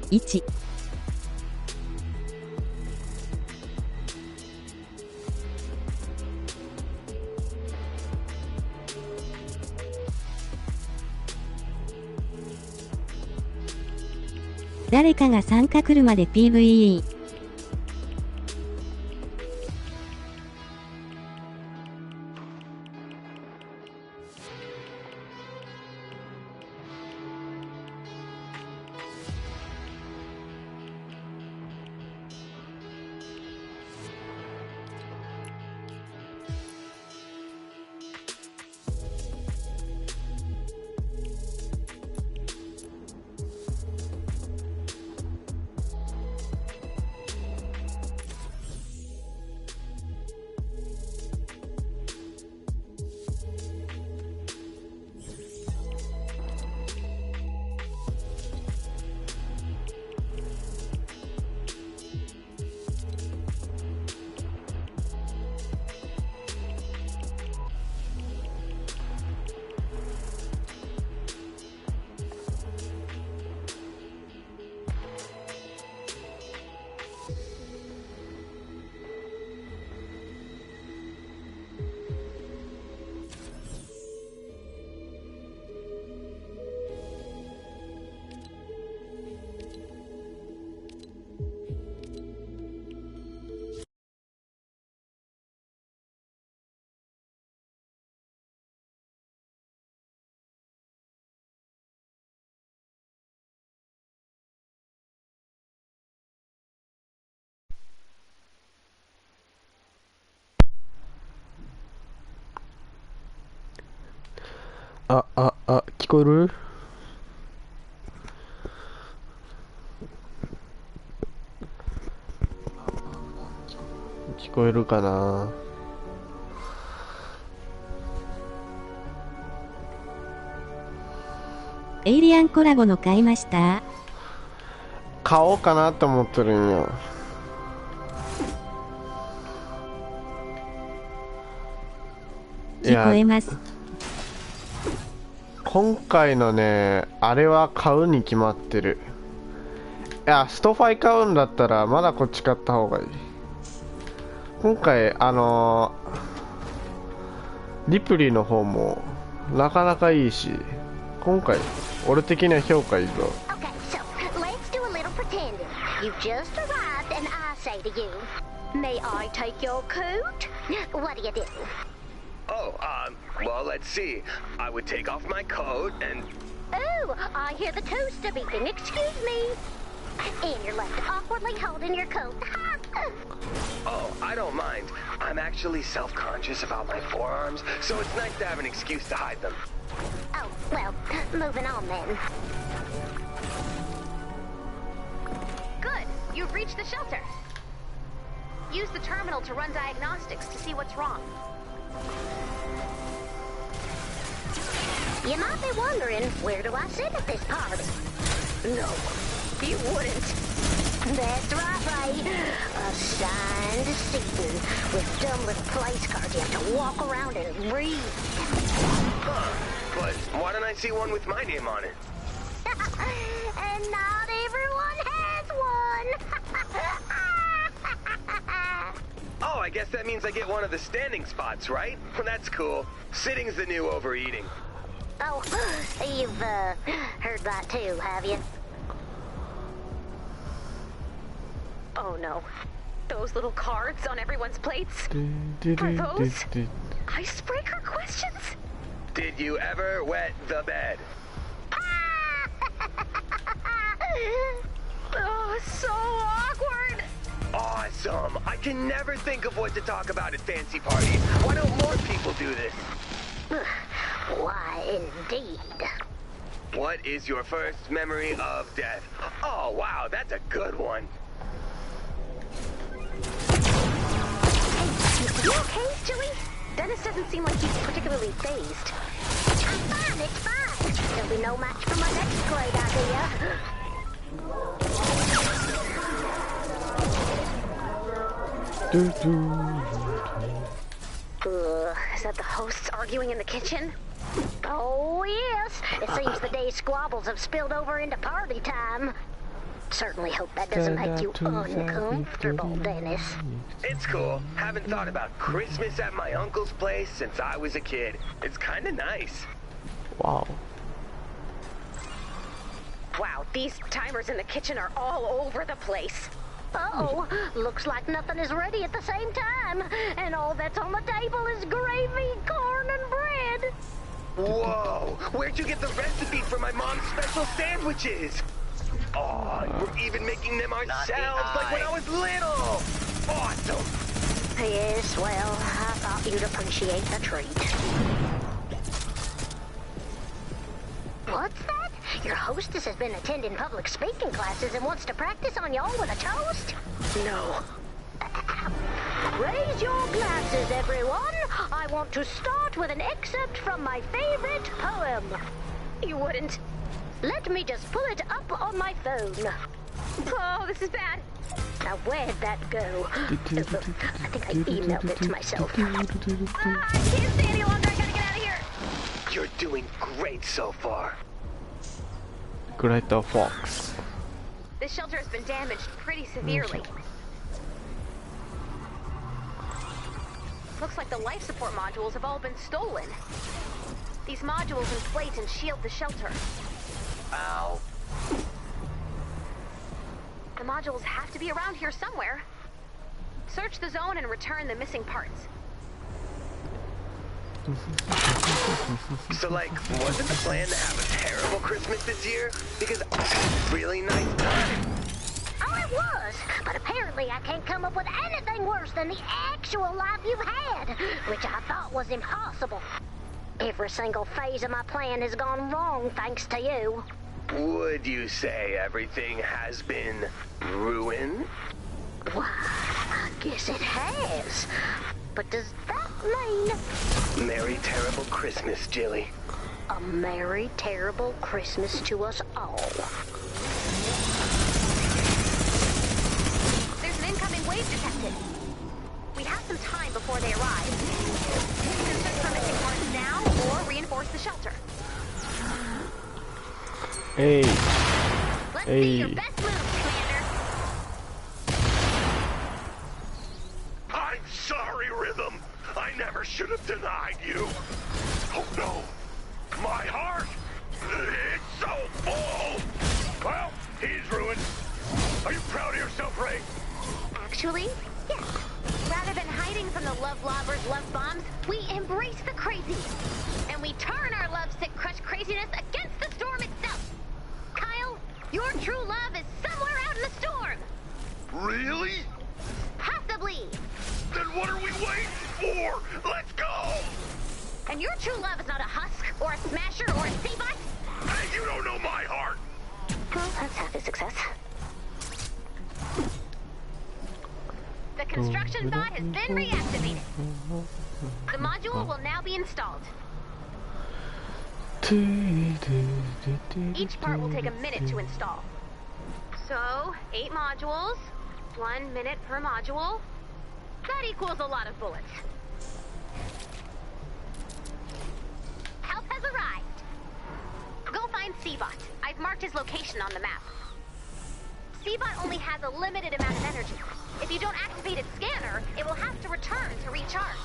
1、誰かが参加来るまで PVE。聞こえる？聞こえるかな？エイリアンコラボの買いました？買おうかなと思ってるんよ。聞こえます。今回のね、あれは買うに決まってる。いや、ストファイ買うんだったらまだこっち買った方がいい。今回リプリーの方もなかなかいいし、今回俺的には評価いいぞ。You just arrived and I say to you, may I take your coat? What do you do? Oh, well, let's see. I would take off my coat and... Oh, I hear the toaster beeping. Excuse me. And you're left awkwardly holding your coat. Oh, I don't mind. I'm actually self-conscious about my forearms, so it's nice to have an excuse to hide them. Oh, well, moving on then. Good. You've reached the shelter. Use the terminal to run diagnostics to see what's wrong. You might be wondering, where do I sit at this party? No, you wouldn't. That's right, Ray. Assigned seating with dumb little place cards you have to walk around and read. Huh. But why don't I see one with my name on it? And not everyone has one. Oh, I guess that means I get one of the standing spots, right? That's cool. Sitting's the new overeating. Oh, you've heard that too, have you? Oh no. Those little cards on everyone's plates? Are those icebreaker questions? Did you ever wet the bed? Oh, so awkward. Awesome. I can never think of what to talk about at fancy parties. Why don't more people do this? Why, indeed. What is your first memory of death? Oh, wow, that's a good one. Hey, you okay, Joey? Dennis doesn't seem like he's particularly phased. I'm fine, it's fine. There'll be no match for my next great idea. Is that the hosts arguing in the kitchen? Oh, yes. It seems the day's squabbles have spilled over into party time. Certainly hope that doesn't make you uncomfortable, Dennis. It's cool. Haven't thought about Christmas at my uncle's place since I was a kid. It's kinda nice. Wow. Wow, these timers in the kitchen are all over the place. Uh-oh, looks like nothing is ready at the same time, and all that's on the table is gravy, corn, and bread. Whoa! Where'd you get the recipe for my mom's special sandwiches? Oh, we're even making them ourselves, like when I was little! Awesome! Yes, well, I thought you'd appreciate the treat. What's that? Your hostess has been attending public speaking classes and wants to practice on y'all with a toast? No. Raise your glasses, everyone. I want to start with an excerpt from my favorite poem. You wouldn't. Let me just pull it up on my phone. Oh, this is bad. Now, where'd that go? I think I emailed it to myself. I can't stay any longer. I gotta get out of here. You're doing great so far. Greater Fox. This shelter has been damaged pretty severely. Looks like the life support modules have all been stolen. These modules inflate and shield the shelter. Ow. The modules have to be around here somewhere. Search the zone and return the missing parts. So, like, wasn't the plan to have a terrible Christmas this year? Because I had a really nice time. Oh, it was. But apparently I can't come up with anything worse than the actual life you've had, which I thought was impossible. Every single phase of my plan has gone wrong thanks to you. Would you say everything has been ruined? Why, I guess it has. But does that mean... Merry terrible Christmas, Jilly. A merry, terrible Christmas to us all. There's an incoming wave detected. We have some time before they arrive. We can search for missing parts now or reinforce the shelter. Hey. Let's Hey. see your best moves, Commander. I'm sorry, Rhythm. I never should have denied you. Oh no. My heart. It's so full. Well, he's ruined. Are you proud of yourself, Ray? Actually, yes. Rather than hiding from the love lobbers' love bombs, we embrace the crazy. And we turn our lovesick crushed craziness against the storm itself. Kyle, your true love is somewhere out in the storm. Really? Possibly. Then what are we waiting for? Let's go! And your true love is not a husk, or a smasher, or a C-bot? Hey, you don't know my heart. Well, that's half a success. The construction bot has been reactivated. The module will now be installed. Each part will take a minute to install. So, 8 modules, 1 minute per module. That equals a lot of bullets. Help has arrived. Go find C-bot. I've marked his location on the map. C-bot only has a limited amount of energy. If you don't activate its scanner, it will have to return to recharge.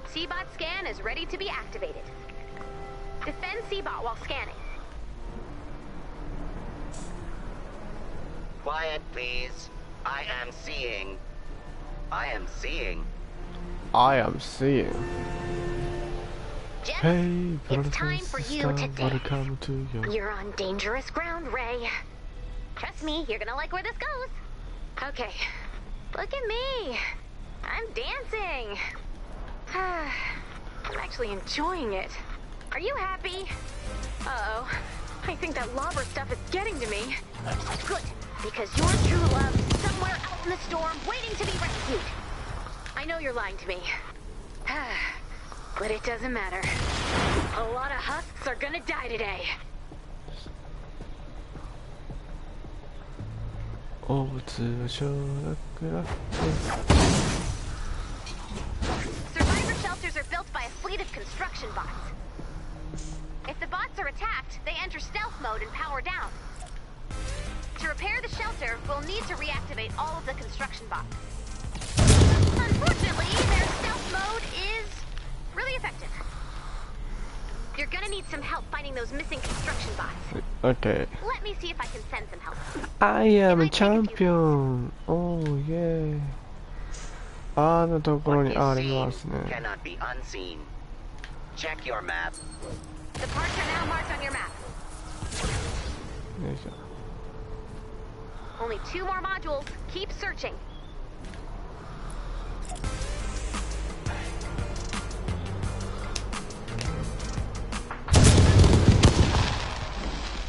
C-bot scan is ready to be activated. Defend C-bot while scanning. Quiet, please. I am seeing. I am seeing. I am seeing. Jeff, Hey, it's time for you to dance. welcome to your... You're on dangerous ground, Ray. Trust me, you're gonna like where this goes. Okay, look at me. I'm dancing. I'm actually enjoying it. Are you happy? Uh-oh. I think that lobber stuff is getting to me. Good, because your true love is somewhere out in the storm waiting to be rescued. I know you're lying to me. But it doesn't matter. A lot of husks are gonna die today. fleet of construction bots. If the bots are attacked, they enter stealth mode and power down. To repair the shelter, we'll need to reactivate all of the construction bots. Unfortunately, their stealth mode is really effective. You're gonna need some help finding those missing construction bots. Okay. Let me see if I can send some help. I am a champion. Oh yeah. あのところにありますね。 Cannot be unseen. Check your map. The parts are now marked on your map. よいしょ。 Only 2 more modules. Keep searching.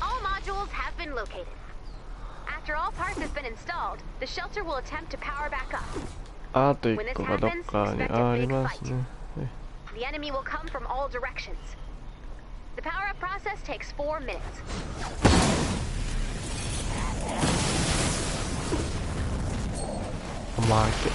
All modules have been located. After all parts have been installed, the shelter will attempt to power back up. あと1個がどっかにありますね。 The enemy will come from all directions. The power-up process takes 4 minutes. Mark it.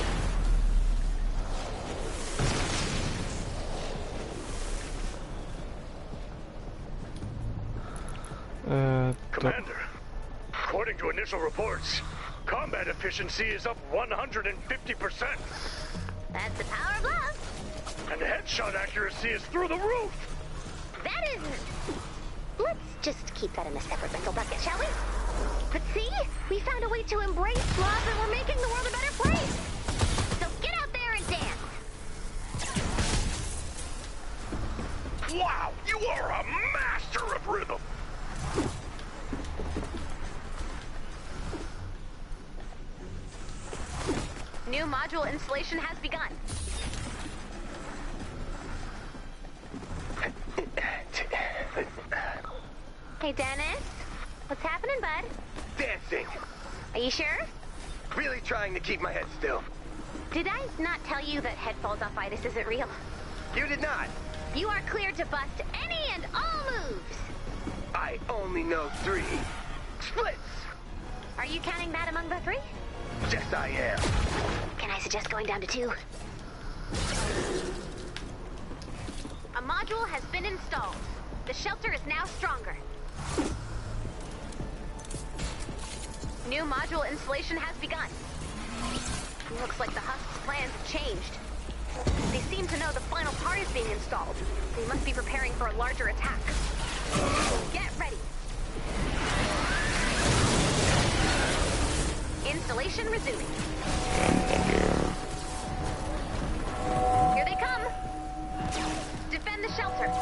Commander, according to initial reports, combat efficiency is up 150%. That's the power of love. And headshot accuracy is through the roof. That is... Let's just keep that in a separate mental bucket, shall we? But see? We found a way to embrace love and we're making the world a better place. So get out there and dance. Wow, you are a master of rhythm. New module installation has begun. Hey, Dennis. What's happening, bud? Dancing. Are you sure? Really trying to keep my head still. Did I not tell you that head falls off-itis isn't real? You did not. You are cleared to bust any and all moves. I only know 3. Splits. Are you counting that among the 3? Yes, I am. Can I suggest going down to 2? A module has been installed. The shelter is now stronger. New module installation has begun. Looks like the Husk's plans have changed. They seem to know the final part is being installed. They must be preparing for a larger attack. Get ready. Installation resuming. Here they come. Defend the shelter.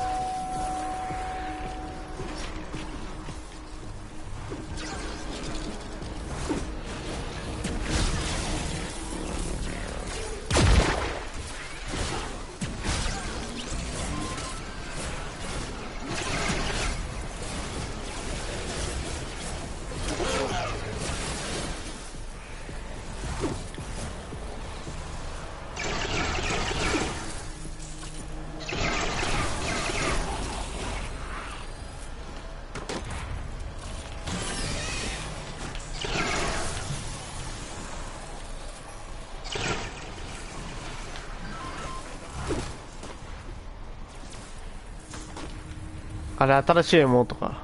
あれ新しいエモートか。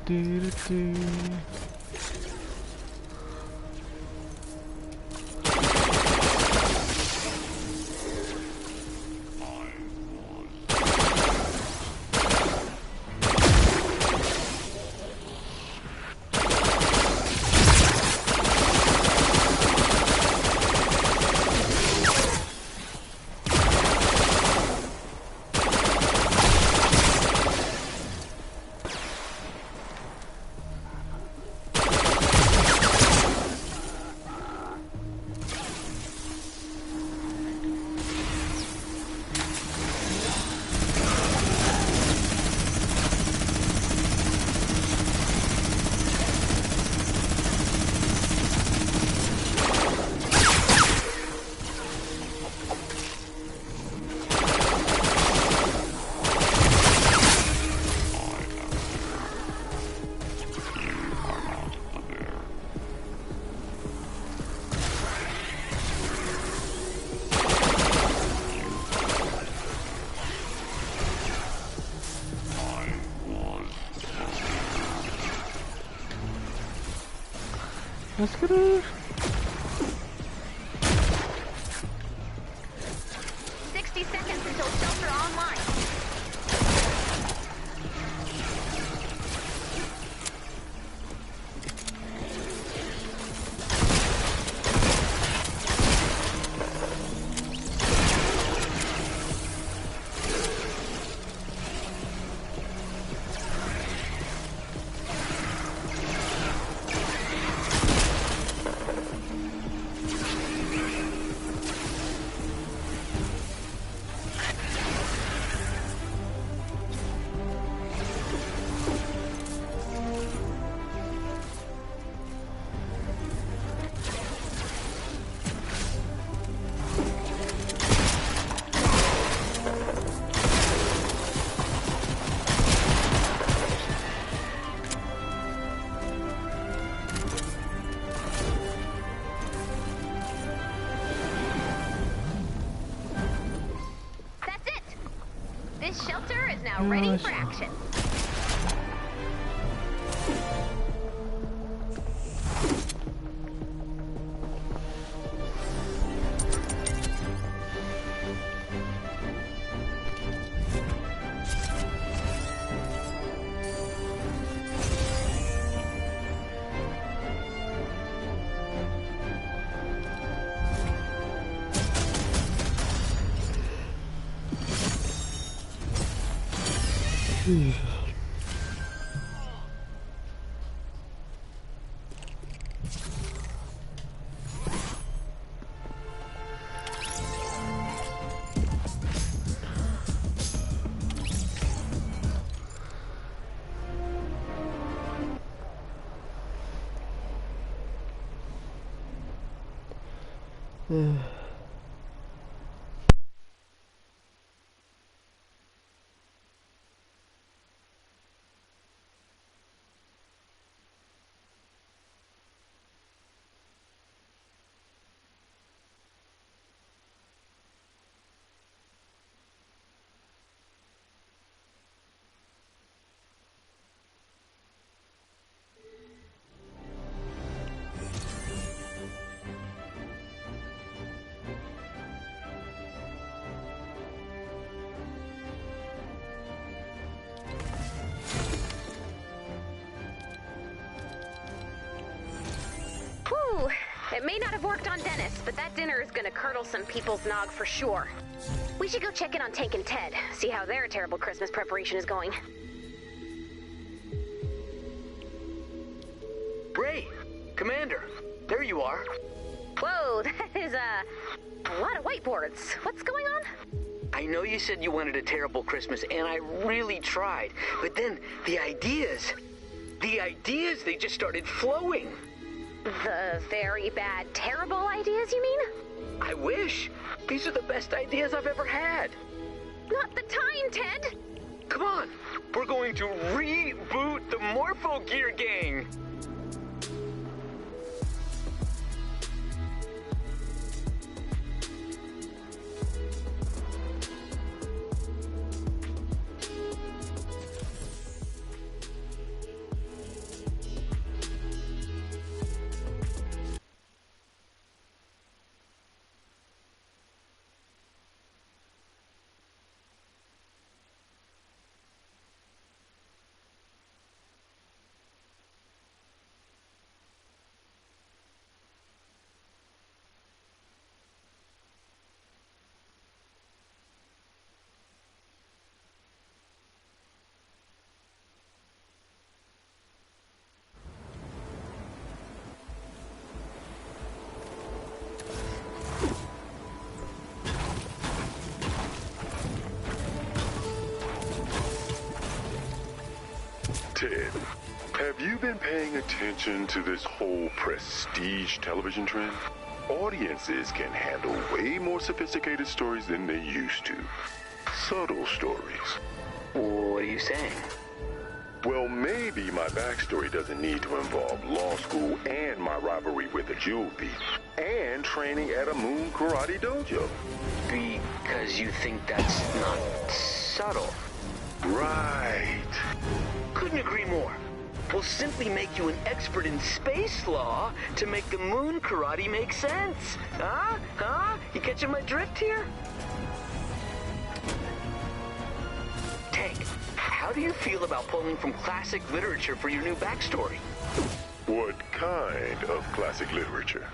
ドゥルドゥ助ける。60 seconds until shelter online. This shelter is now ready for action. It may not have worked on Dennis, but that dinner is gonna curdle some people's nog for sure. We should go check in on Tank and Ted, see how their terrible Christmas preparation is going. Ray! Commander! There you are! Whoa, that is a lot of whiteboards. What's going on? I know you said you wanted a terrible Christmas, and I really tried. But then, the ideas, they just started flowing. The very bad, terrible ideas, you mean? I wish. These are the best ideas I've ever had. Not the time, Ted! Come on, we're going to reboot the Morpho Gear Gang. Ted, have you been paying attention to this whole prestige television trend? Audiences can handle way more sophisticated stories than they used to. Subtle stories. What are you saying? Well, maybe my backstory doesn't need to involve law school and my rivalry with a jewel thief, and training at a moon karate dojo. Because you think that's not subtle. Right. Couldn't agree more. We'll simply make you an expert in space law to make the moon karate make sense. Huh? Huh? You catching my drift here? Tank, how do you feel about pulling from classic literature for your new backstory? What kind of classic literature?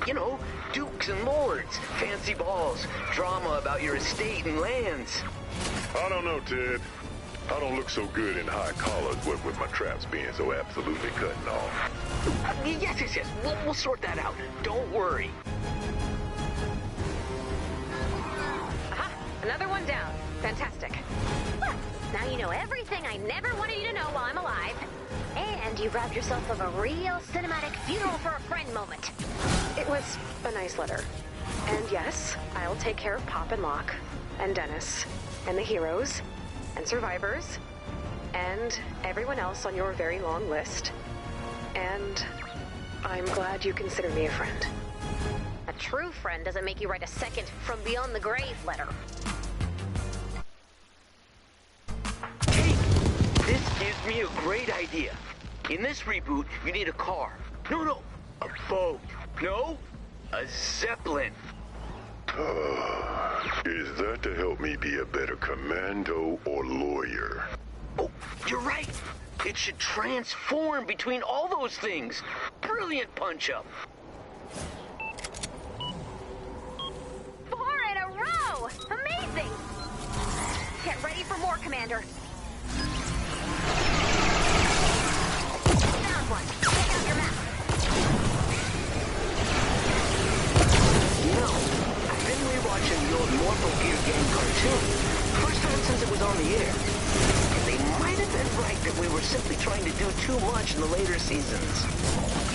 You know, dukes and lords, fancy balls, drama about your estate and lands. I don't know, Ted. I don't look so good in high collars, what with my traps being so absolutely cutting off. Yes. We'll sort that out. Don't worry. Aha! Another one down. Fantastic. Well, now you know everything I never wanted you to know while I'm alive. And you robbed yourself of a real cinematic funeral for a friend moment. It was a nice letter. And yes, I'll take care of Pop and Locke, and Dennis, and the heroes, and survivors, and everyone else on your very long list. And I'm glad you consider me a friend. A true friend doesn't make you write a second From Beyond the Grave letter. Hey, this gives me a great idea. In this reboot, you need a car. No, a boat. No, a Zeppelin. Is that to help me be a better commando or lawyer? Oh, you're right. It should transform between all those things. Brilliant punch-up. 4 in a row! Amazing! Get ready for more, Commander. Found one. Check out your map. You know, I've been rewatching the old Mortal Gear Gang cartoon. First time since it was on the air. And they might have been right that we were simply trying to do too much in the later seasons.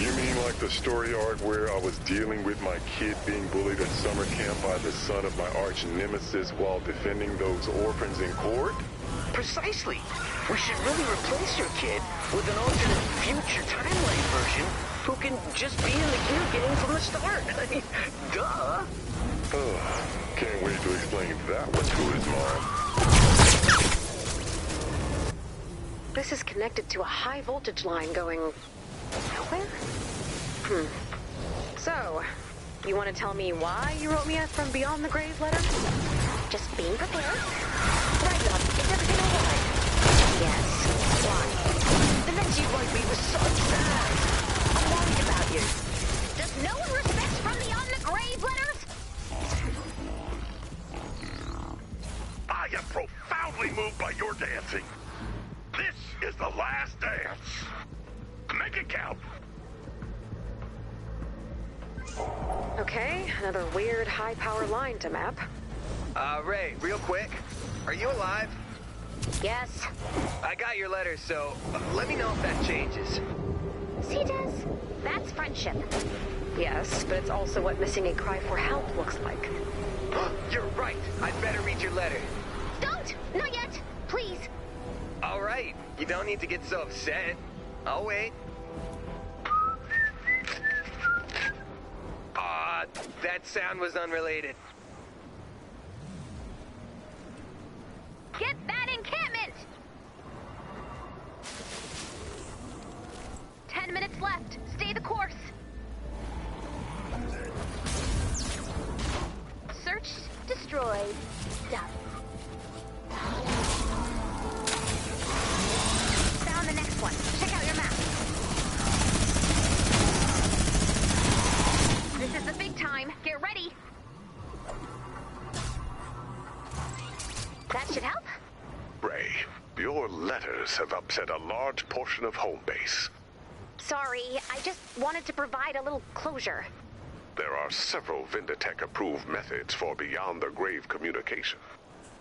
You mean like the story arc where I was dealing with my kid being bullied at summer camp by the son of my arch nemesis while defending those orphans in court? Precisely. We should really replace your kid with an alternate future timeline version who can just be in the Gear Gang from the start. I mean, duh. Can't wait to explain that one to his mom. This is connected to a high voltage line going nowhere? So, you want to tell me why you wrote me a From Beyond the Grave letter? Just being prepared. Right, love. Is everything alright? Yes. Why? The next you wrote me was so sad. I'm worried about you. Does no one respect From Beyond the Grave letters? I am profoundly moved by your dancing. This is the last dance. Make it count. Okay, another weird high-power line to map. Ray, real quick. Are you alive? Yes. I got your letter, so let me know if that changes. See, Des? That's friendship. Yes, but it's also what missing a cry for help looks like. You're right. I'd better read your letter. Don't! Not yet! Please! All right. You don't need to get so upset. I'll wait. That sound was unrelated. Get that encampment! 10 minutes left. Stay the course. Search, destroy, stop. Found the next one. Check out your map. This is the big time. Get ready. That should help. Ray, your letters have upset a large portion of home base. Sorry, I just wanted to provide a little closure. There are several Venditech-approved methods for beyond-the-grave communication.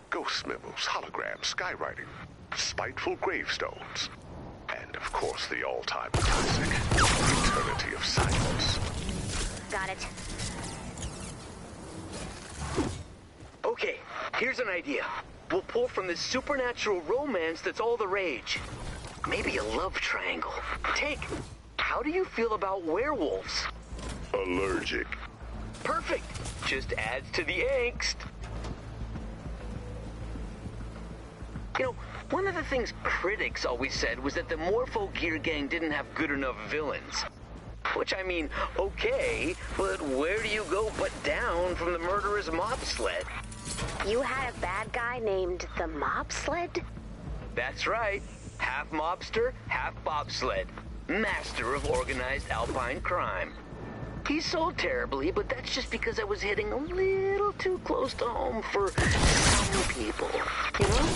Ghost memos, holograms, skywriting, spiteful gravestones, and, of course, the all-time classic, Eternity of Silence. Got it. Okay, here's an idea. We'll pull from this supernatural romance that's all the rage. Maybe a love triangle. Take, how do you feel about werewolves? Allergic. Perfect. Just adds to the angst. You know, one of the things critics always said was that the Morpho Gear Gang didn't have good enough villains. Which, I mean, okay, but where do you go but down from the murderous mob sled? You had a bad guy named the Mob Sled? That's right. Half mobster, half bobsled. Master of organized alpine crime. He sold terribly, but that's just because I was hitting a little too close to home for some people, you know?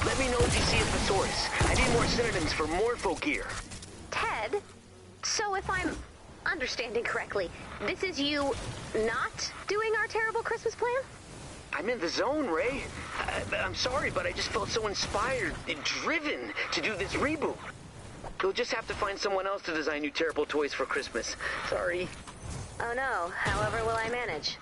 Let me know if you see a thesaurus. I need more synonyms for Morpho Gear. Ted? So if I'm understanding correctly, this is you not doing our terrible Christmas plan? I'm in the zone, Ray. I'm sorry, but I just felt so inspired and driven to do this reboot. You'll just have to find someone else to design you terrible toys for Christmas. Sorry. Oh no, however will I manage?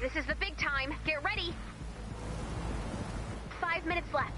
This is the big time. Get ready. 5 minutes left.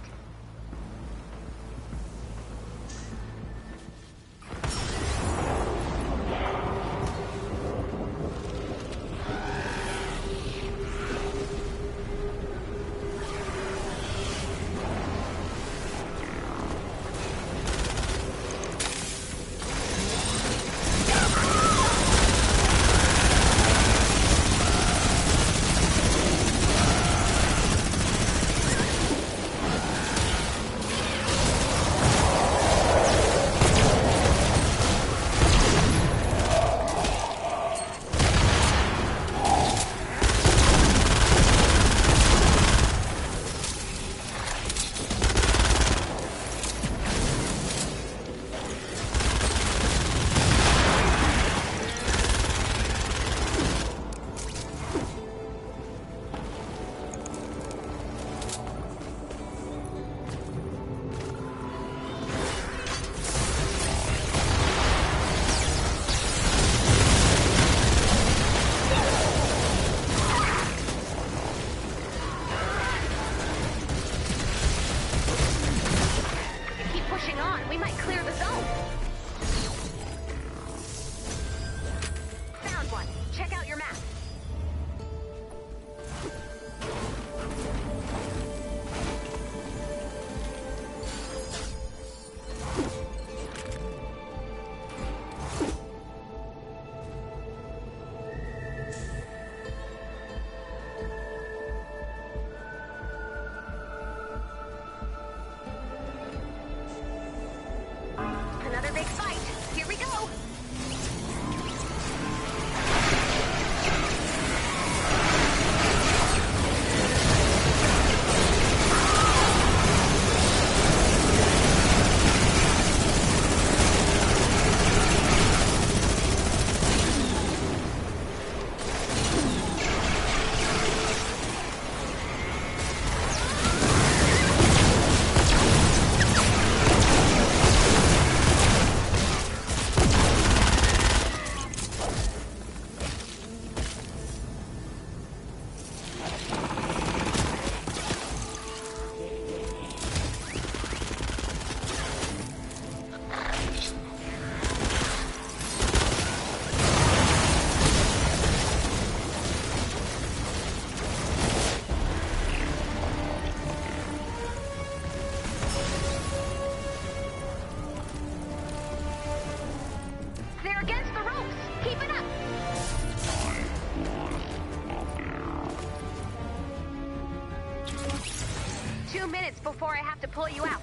minutes before I have to pull you out.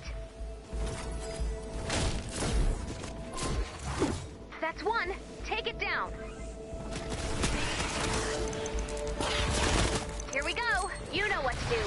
That's one. Take it down. Here we go. You know what to do.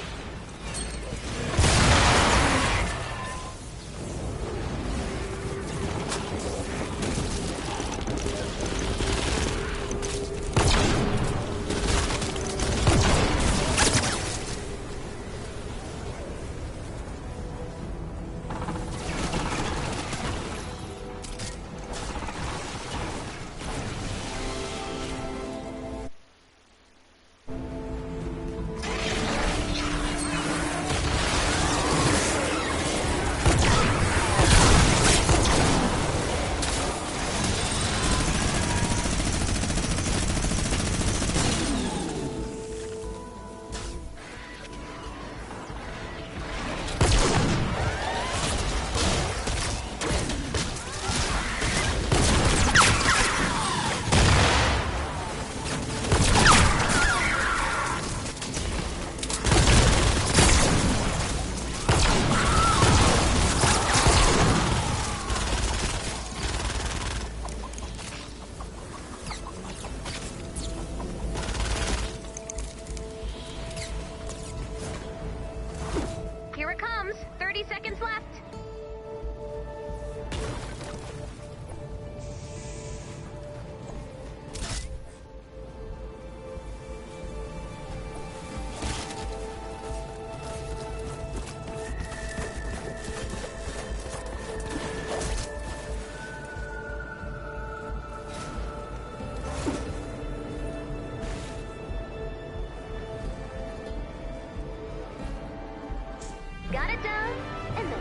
Here it comes. 30 seconds left. Got it done, and then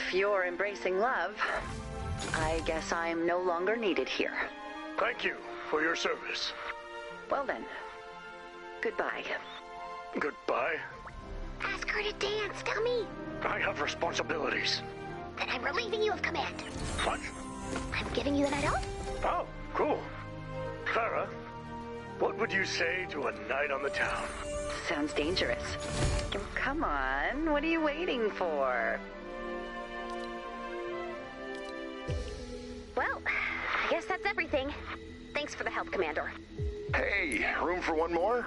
If you're embracing love, I guess I'm no longer needed here. Thank you for your service. Well then, goodbye. Goodbye. Ask her to dance, dummy. I have responsibilities. Then I'm relieving you of command. What? I'm giving you the night off. Oh, cool. Clara, what would you say to a night on the town? Sounds dangerous. Come on, what are you waiting for? Well, I guess that's everything. Thanks for the help, Commander. Hey, room for one more?1、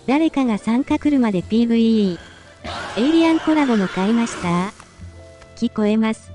誰かが参加来るまで PVE。エイリアンコラボの買いました?聞こえます。